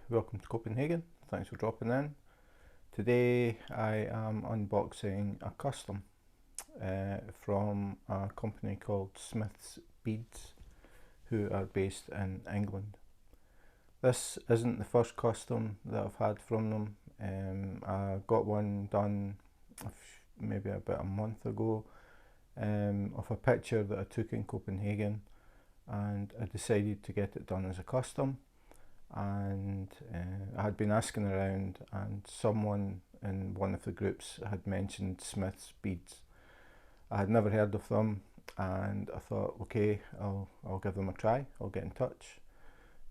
welcome to Copenhagen. Thanks for dropping in. Today I am unboxing a custom from a company called Smith's Beads, who are based in England. This isn't the first custom that I've had from them. I got one done maybe about a month ago of a picture that I took in Copenhagen, and I decided to get it done as a custom. And I had been asking around, and someone in one of the groups had mentioned Smith's Beads. I had never heard of them, and I thought, okay, I'll give them a try. I'll get in touch.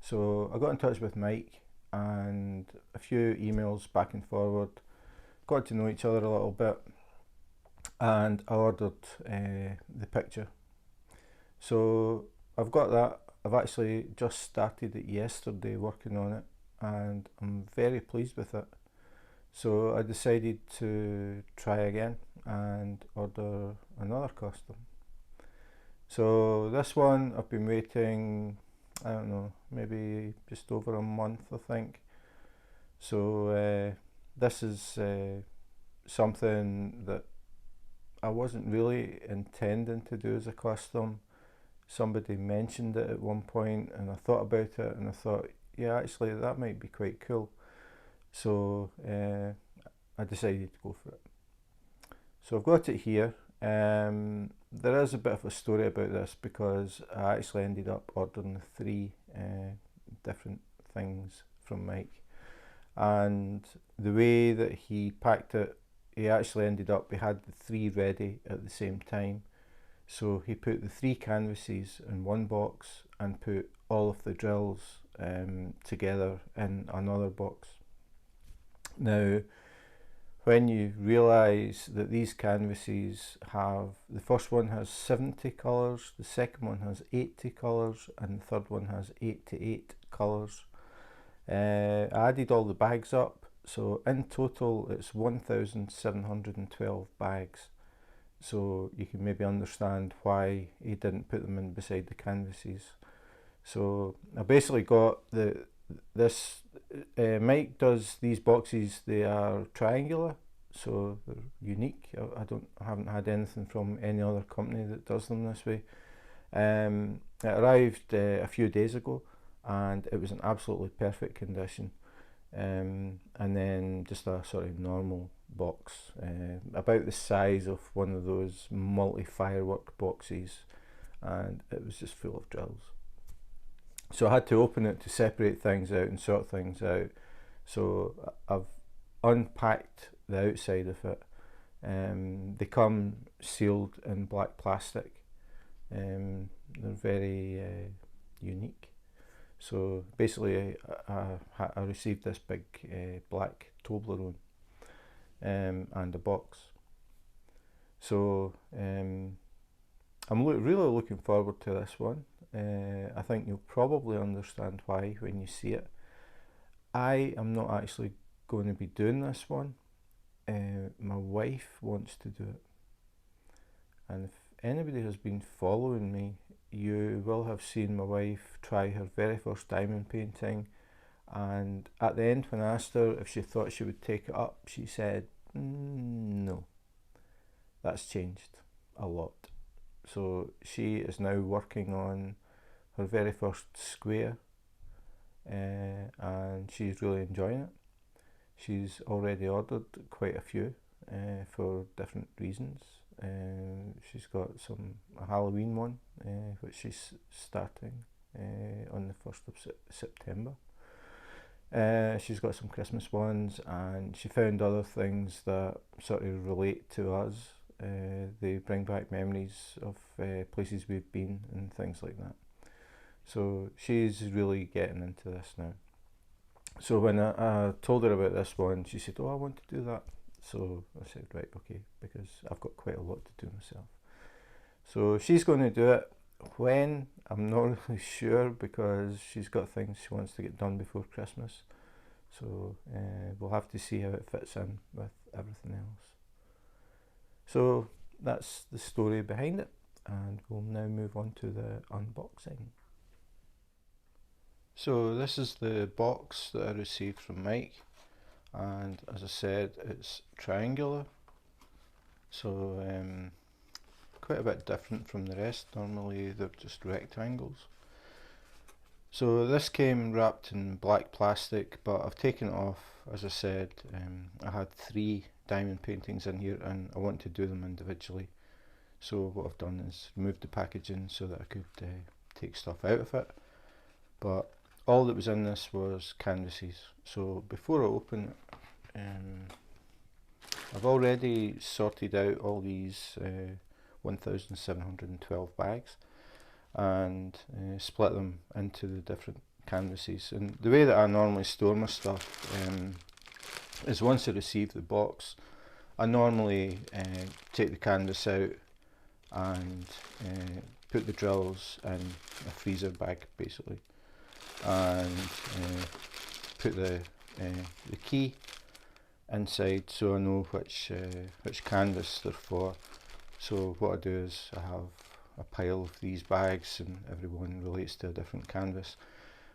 So I got in touch with Mike, and a few emails back and forward, got to know each other a little bit, and I ordered the picture. So I've got that. I've actually just started it yesterday, working on it, and I'm very pleased with it. So I decided to try again and order another custom. So this one I've been waiting, I don't know, maybe just over a month, I think. So this is something that I wasn't really intending to do as a custom. Somebody mentioned it at one point, and I thought about it, and I thought, yeah, actually that might be quite cool. So I decided to go for it. So I've got it here. There is a bit of a story about this, because I actually ended up ordering 3 different things from Mike, and the way that he packed it, he actually ended up, he had the 3 ready at the same time. So he put the 3 canvases in one box and put all of the drills together in another box. Now, when you realise that these canvases have, the first one has 70 colours, the second one has 80 colours, and the third one has 88 colours. I added all the bags up, so in total it's 1,712 bags. So you can maybe understand why he didn't put them in beside the canvases. So I basically got this. Mike does these boxes. They are triangular, so they're unique. I haven't had anything from any other company that does them this way. It arrived a few days ago, and it was in absolutely perfect condition. And then just a sort of normal box, about the size of one of those multi-firework boxes, and it was just full of drills. So I had to open it to separate things out and sort things out. So I've unpacked the outside of it. They come sealed in black plastic. They're very unique. So basically I received this big black Toblerone and a box. So I'm really looking forward to this one. I think you'll probably understand why when you see it. I am not actually going to be doing this one. My wife wants to do it. And if anybody has been following me, you will have seen my wife try her very first diamond painting, and at the end, when I asked her if she thought she would take it up, she said no. That's changed a lot. So she is now working on her very first square, and she's really enjoying it. She's already ordered quite a few for different reasons. She's got a Halloween one, which she's starting on the 1st of September. She's got some Christmas ones, and she found other things that sort of relate to us. They bring back memories of places we've been and things like that. So she's really getting into this now. So when I told her about this one, she said, oh, I want to do that. So I said, right, okay, because I've got quite a lot to do myself. So she's going to do it. When, I'm not really sure, because she's got things she wants to get done before Christmas. So we'll have to see how it fits in with everything else. So that's the story behind it, and we'll now move on to the unboxing. So this is the box that I received from Mike, and as I said, it's triangular, so quite a bit different from the rest. Normally they're just rectangles. So this came wrapped in black plastic, but I've taken it off. As I said, I had 3 diamond paintings in here and I want to do them individually. So what I've done is removed the packaging so that I could take stuff out of it. But all that was in this was canvases. So before I open it, I've already sorted out all these 1,712 bags and split them into the different canvases. And the way that I normally store my stuff is once I receive the box, I normally take the canvas out and put the drills in a freezer bag basically, and put the key inside so I know which canvas they're for. So what I do is I have a pile of these bags and everyone relates to a different canvas,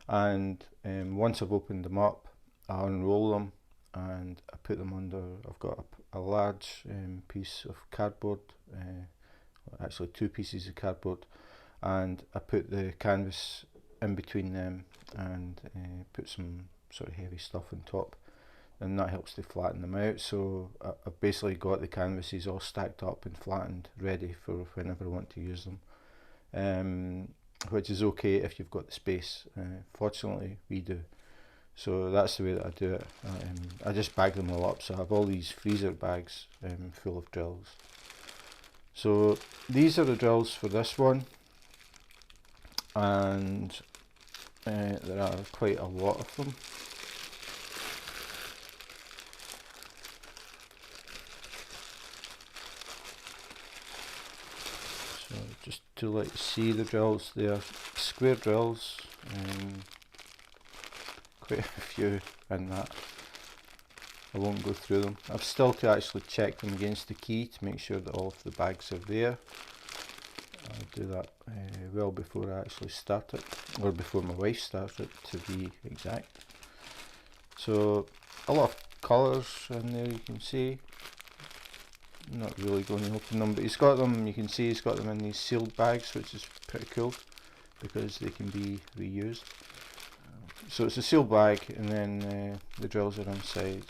and once I've opened them up, I unroll them and I put them under. I've got a large piece of cardboard, actually 2 pieces of cardboard, and I put the canvas in between them and put some sort of heavy stuff on top, and that helps to flatten them out. So I've basically got the canvases all stacked up and flattened, ready for whenever I want to use them, which is okay if you've got the space. Fortunately we do, so that's the way that I do it. I just bag them all up, so I have all these freezer bags full of drills. So these are the drills for this one, and there are quite a lot of them. So just to let you see the drills, they are square drills, quite a few in that. I won't go through them. I've still to actually check them against the key to make sure that all of the bags are there. I'll do that well before I actually start it, or before my wife starts it to be exact. So a lot of colours in there, you can see. I'm not really going to open them, but he's got them, you can see he's got them in these sealed bags, which is pretty cool because they can be reused. So it's a sealed bag, and then the drills are inside,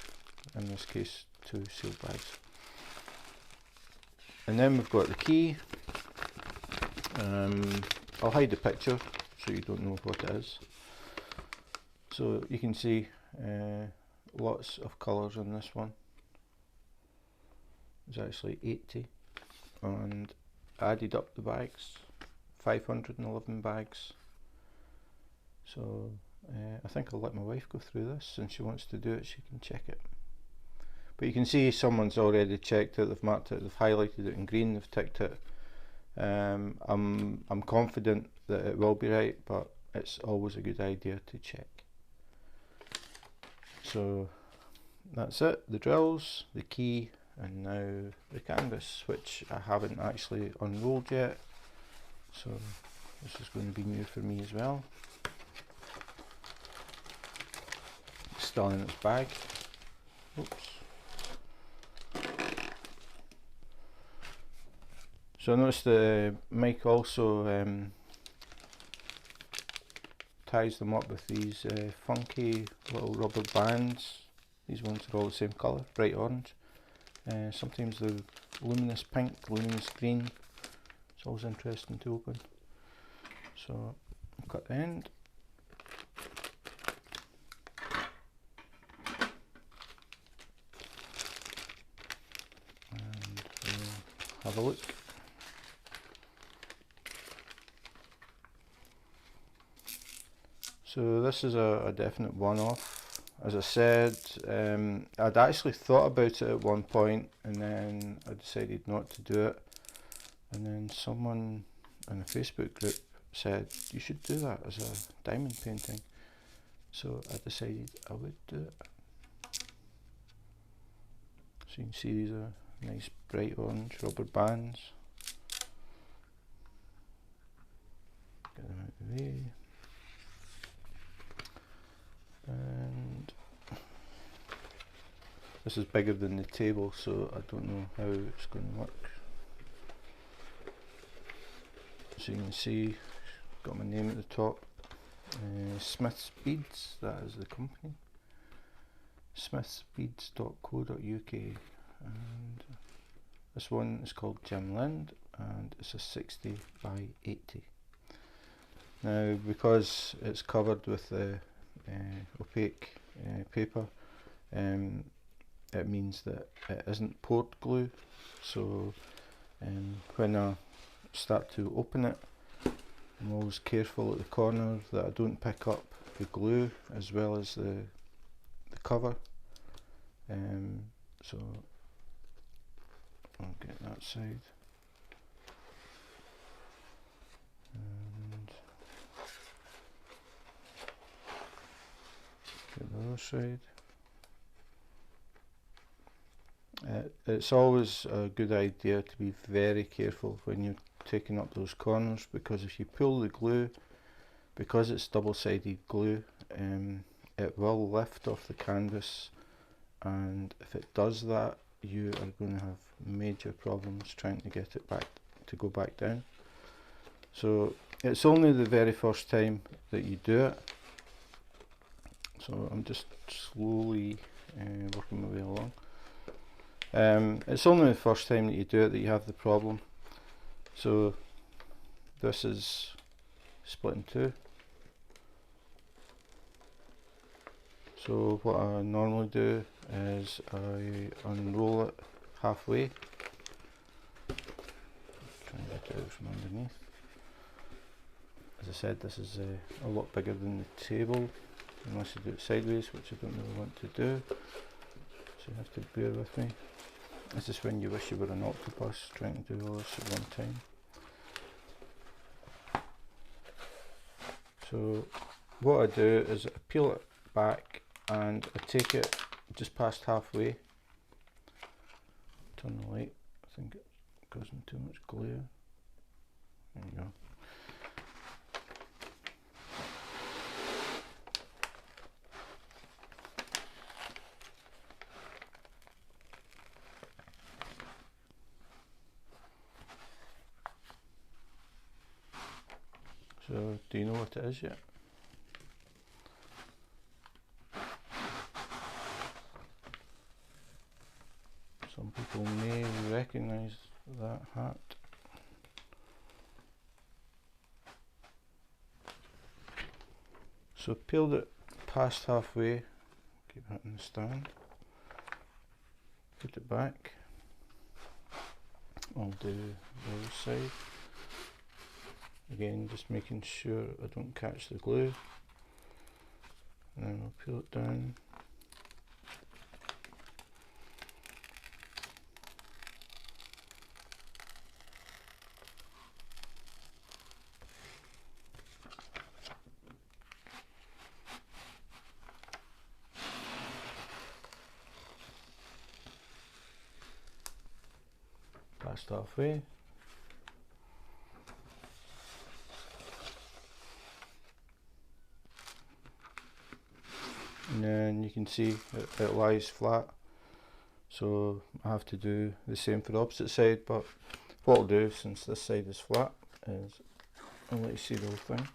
in this case 2 sealed bags. And then we've got the key. I'll hide the picture so you don't know what it is. So you can see lots of colours in this one. There's actually 80, and I added up the bags, 511 bags. So I think I'll let my wife go through this. Since she wants to do it, she can check it. But you can see someone's already checked it, they've marked it, they've highlighted it in green, they've ticked it. I'm confident that it will be right, but it's always a good idea to check. So that's it, the drills, the key, and now the canvas, which I haven't actually unrolled yet. So this is going to be new for me as well. It's still in its bag. Oops. So I noticed that Mike also ties them up with these funky little rubber bands. These ones are all the same colour, bright orange. Sometimes they're luminous pink, luminous green. It's always interesting to open. So I'll cut the end. And we'll have a look. So this is a definite one-off. As I said, I'd actually thought about it at one point, and then I decided not to do it. And then someone in a Facebook group said, you should do that as a diamond painting. So I decided I would do it. So you can see these are nice bright orange rubber bands. Get them out of the way. This is bigger than the table, so I don't know how it's going to work. So you can see, got my name at the top. Smith's Beads, that is the company. smithsbeads.co.uk, and this one is called Jim Lind, and it's a 60 by 80. Now, because it's covered with the opaque paper, it means that it isn't poured glue, so when I start to open it, I'm always careful at the corner that I don't pick up the glue as well as the cover. So I'll get that side and get the other side. It's always a good idea to be very careful when you're taking up those corners, because if you pull the glue, because it's double-sided glue, it will lift off the canvas, and if it does that, you are going to have major problems trying to get it back to go back down. So it's only the very first time that you do it, so I'm just slowly working my way along. It's only the first time that you do it that you have the problem. So this is split in two. So what I normally do is I unroll it halfway, try and get it out from underneath. As I said, this is a lot bigger than the table, unless you do it sideways, which I don't really want to do, so you have to bear with me. This is when you wish you were an octopus trying to do all this at one time. So what I do is I peel it back and I take it just past halfway. Turn the light, I think it's causing too much glare. There you go. So, do you know what it is yet? Some people may recognise that hat. So peeled it past halfway, keep that in the stand, put it back. I'll do the other side. Again, just making sure I don't catch the glue, and then I'll peel it down. Past halfway. And then you can see it lies flat, so I have to do the same for the opposite side, but what I'll do, since this side is flat, is I'll let you see the whole thing.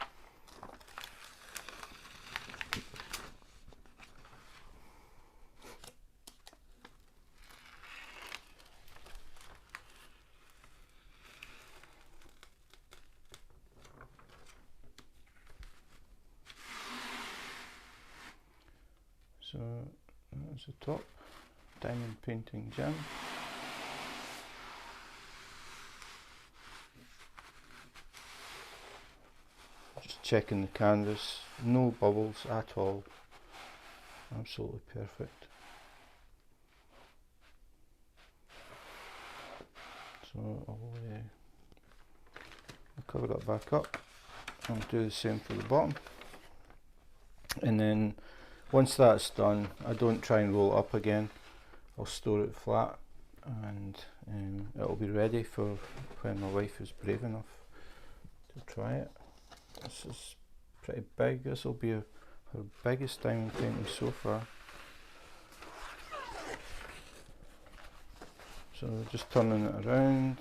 So that's the top, diamond painting gem. Just checking the canvas, no bubbles at all, absolutely perfect. So I'll cover that back up and do the same for the bottom. And then once that's done, I don't try and roll it up again. I'll store it flat, and it'll be ready for when my wife is brave enough to try it. This is pretty big. This will be her biggest diamond painting so far. So just turning it around,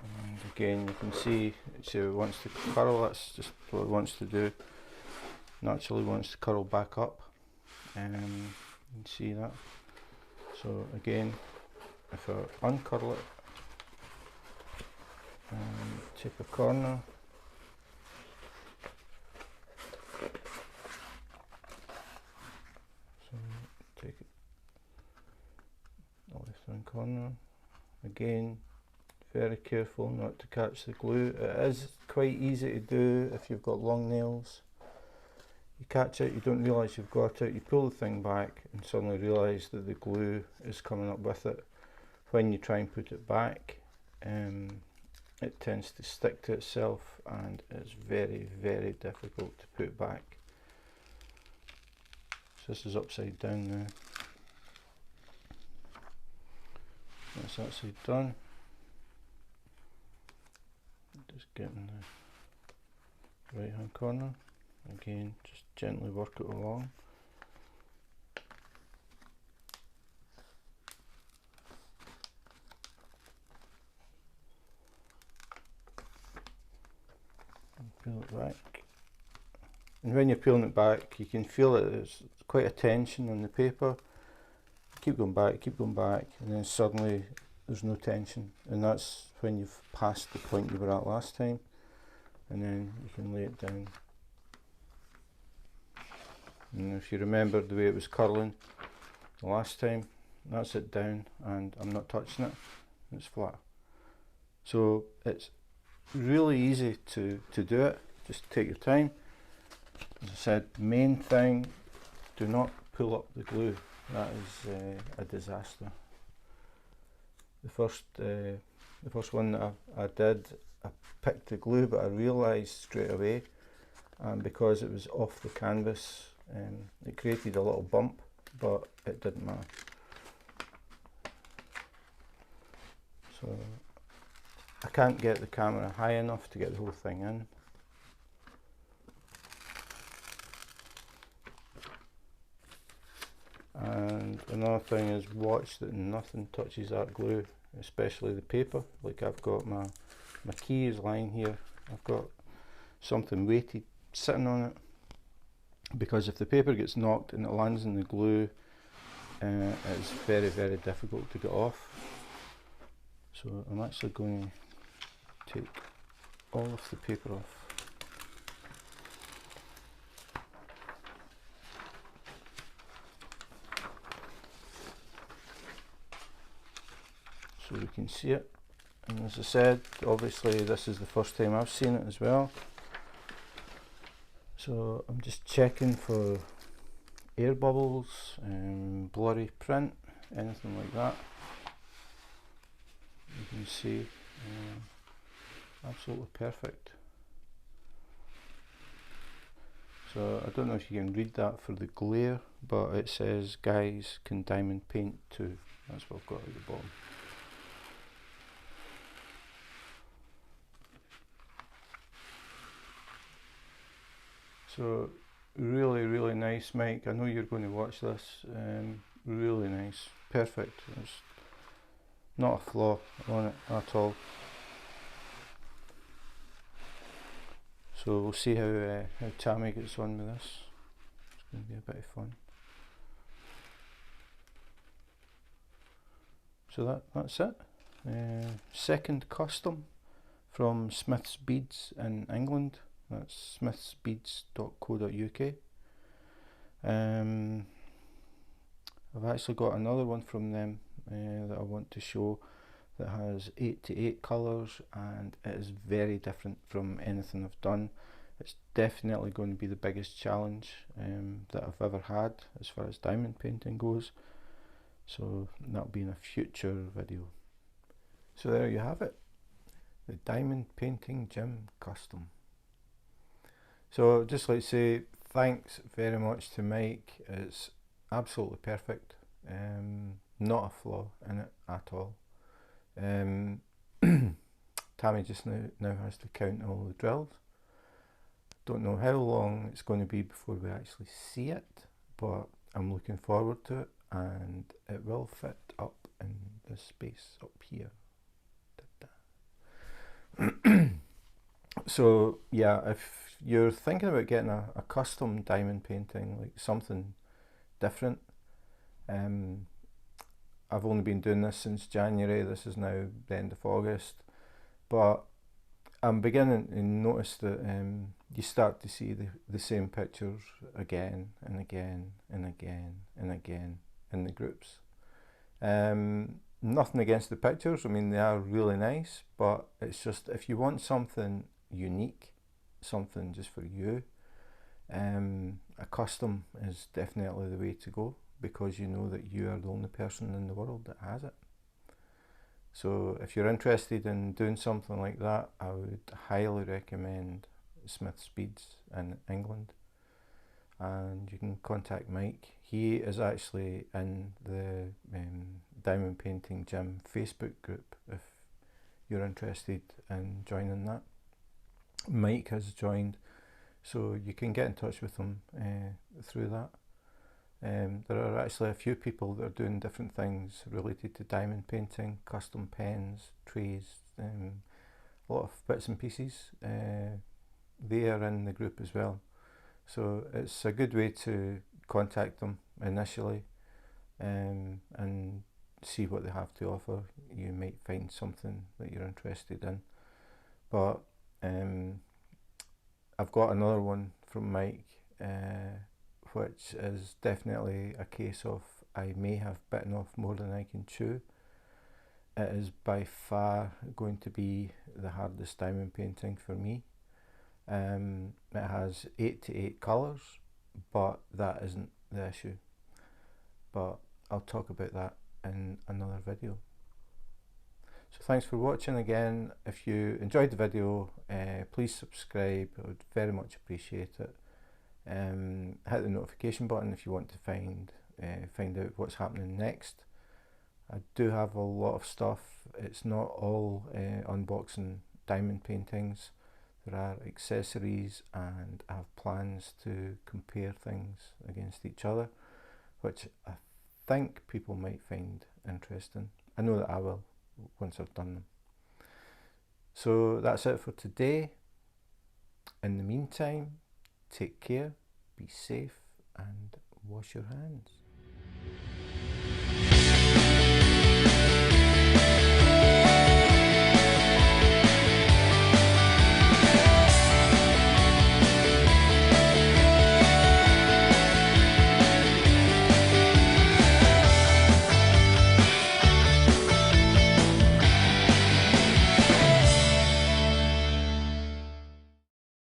and again you can see it wants to curl. That's just what it wants to do. Naturally wants to curl back up. You can see that. So again, if I uncurl it and take a corner, so take it the left hand corner, again very careful not to catch the glue. It is quite easy to do if you've got long nails. You catch it, you don't realise you've got it, you pull the thing back and suddenly realise that the glue is coming up with it. When you try and put it back, it tends to stick to itself and it's very, very difficult to put back. So this is upside down now. That's upside down. Just getting the right hand corner. Again, just gently work it along. And peel it back. And when you're peeling it back, you can feel it, there's quite a tension on the paper. Keep going back, and then suddenly there's no tension. And that's when you've passed the point you were at last time. And then you can lay it down. And if you remember the way it was curling the last time, that's it down and I'm not touching it, it's flat. So it's really easy to do it, just take your time. As I said, main thing, do not pull up the glue, that is a disaster. The first one that I did, I picked the glue but I realised straight away, and because it was off the canvas, it created a little bump, but it didn't matter. So I can't get the camera high enough to get the whole thing in. And another thing is watch that nothing touches that glue, especially the paper. Like I've got my key is lying here, I've got something weighted sitting on it, because if the paper gets knocked and it lands in the glue, it's very, very difficult to get off. So I'm actually going to take all of the paper off. So we can see it. And as I said, obviously this is the first time I've seen it as well. So I'm just checking for air bubbles, blurry print, anything like that. You can see absolutely perfect. So I don't know if you can read that for the glare, but it says guys can diamond paint too. That's what I've got at the bottom. So really, really nice, Mike. I know you're going to watch this. Really nice, perfect. There's not a flaw on it at all. So we'll see how Tammy gets on with this. It's going to be a bit of fun. So that's it. Second custom from Smith's Beads in England. That's smithsbeads.co.uk. I've actually got another one from them that I want to show that has 8 to 8 colours, and it is very different from anything I've done. It's definitely going to be the biggest challenge that I've ever had as far as diamond painting goes. So that'll be in a future video. So there you have it, the Diamond Painting Gym Custom. So I'd just like to say thanks very much to Mike. It's absolutely perfect, not a flaw in it at all. Tammy just now has to count all the drills. Don't know how long it's going to be before we actually see it, but I'm looking forward to it, and it will fit up in this space up here. So yeah, if you're thinking about getting a custom diamond painting, like something different, I've only been doing this since January. This is now the end of August, but I'm beginning to notice that you start to see the same pictures again and again and again and again in the groups. Nothing against the pictures, I mean they are really nice, but it's just if you want something unique, something just for you, a custom is definitely the way to go, because you know that you are the only person in the world that has it. So if you're interested in doing something like that, I would highly recommend Smith's Beads in England, and you can contact Mike. He is actually in the Diamond Painting Gym Facebook group if you're interested in joining that. Mike has joined, so you can get in touch with him through that. There are actually a few people that are doing different things related to diamond painting, custom pens, trays, a lot of bits and pieces. They are in the group as well. So it's a good way to contact them initially and see what they have to offer. You might find something that you're interested in. But I've got another one from Mike, which is definitely a case of I may have bitten off more than I can chew. It is by far going to be the hardest diamond painting for me. It has 8 to 8 colours, but that isn't the issue. But I'll talk about that in another video. So thanks for watching again. If you enjoyed the video, please subscribe. I would very much appreciate it. Hit the notification button if you want to find out what's happening next. I do have a lot of stuff. It's not all unboxing diamond paintings. There are accessories, and I have plans to compare things against each other, which I think people might find interesting. I know that I will once I've done them. So that's it for today. In the meantime, take care, be safe, and wash your hands.